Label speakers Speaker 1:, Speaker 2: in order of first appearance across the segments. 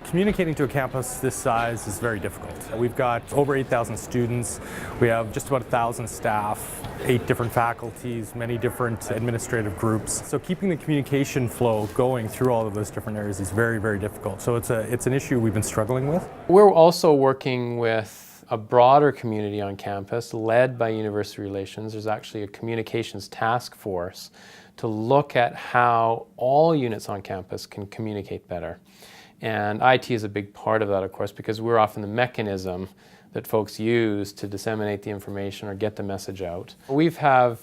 Speaker 1: Communicating to a campus this size is very difficult. We've got over 8,000 students, we have just about 1,000 staff, 8 different faculties, many different administrative groups. So keeping the communication flow going through all of those different areas is very, very difficult. So it's an issue we've been struggling with.
Speaker 2: We're also working with a broader community on campus led by University Relations. There's actually a communications task force to look at how all units on campus can communicate better. And IT is a big part of that, of course, because we're often the mechanism that folks use to disseminate the information or get the message out. We have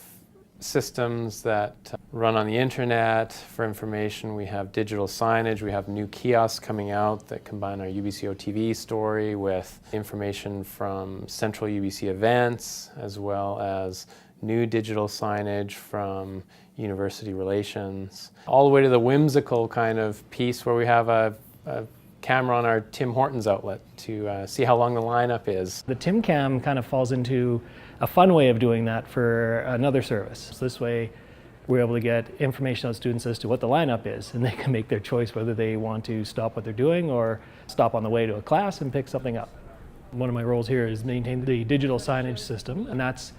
Speaker 2: systems that run on the internet for information. We have digital signage. We have new kiosks coming out that combine our UBCO TV story with information from central UBC events, as well as new digital signage from University Relations, all the way to the whimsical kind of piece where we have a camera on our Tim Hortons outlet to see how long the lineup is.
Speaker 3: The TimCam kind of falls into a fun way of doing that for another service. So this way we're able to get information on students as to what the lineup is, and they can make their choice whether they want to stop what they're doing or stop on the way to a class and pick something up. One of my roles here is maintain the digital signage system, and that's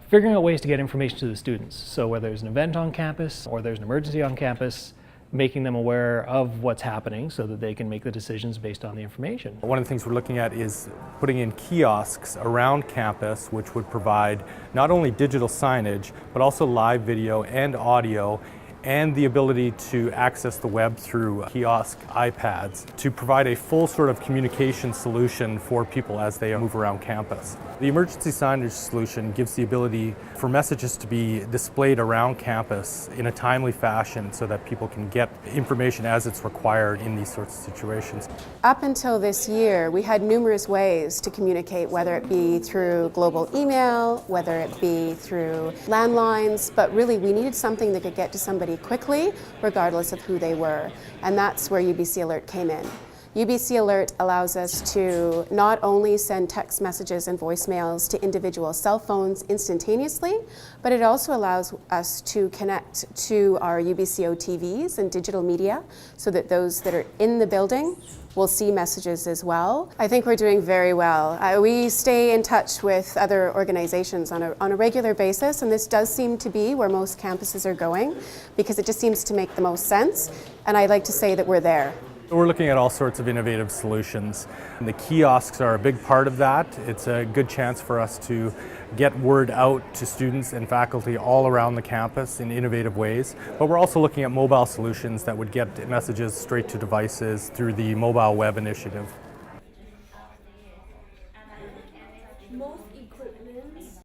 Speaker 3: figuring out ways to get information to the students. So whether there's an event on campus or there's an emergency on campus, making them aware of what's happening so that they can make the decisions based on the information.
Speaker 1: One of the things we're looking at is putting in kiosks around campus, which would provide not only digital signage, but also live video and audio, and the ability to access the web through kiosk iPads to provide a full sort of communication solution for people as they move around campus. The emergency signage solution gives the ability for messages to be displayed around campus in a timely fashion so that people can get information as it's required in these sorts of situations.
Speaker 4: Up until this year, we had numerous ways to communicate, whether it be through global email, whether it be through landlines, but really we needed something that could get to somebody quickly, regardless of who they were. And that's where UBC Alert came in. UBC Alert allows us to not only send text messages and voicemails to individual cell phones instantaneously, but it also allows us to connect to our UBCO TVs and digital media so that those that are in the building will see messages as well. I think we're doing very well. We stay in touch with other organizations on a regular basis, and this does seem to be where most campuses are going because it just seems to make the most sense, and I'd like to say that we're there.
Speaker 1: We're looking at all sorts of innovative solutions. And the kiosks are a big part of that. It's a good chance for us to get word out to students and faculty all around the campus in innovative ways. But we're also looking at mobile solutions that would get messages straight to devices through the mobile web initiative.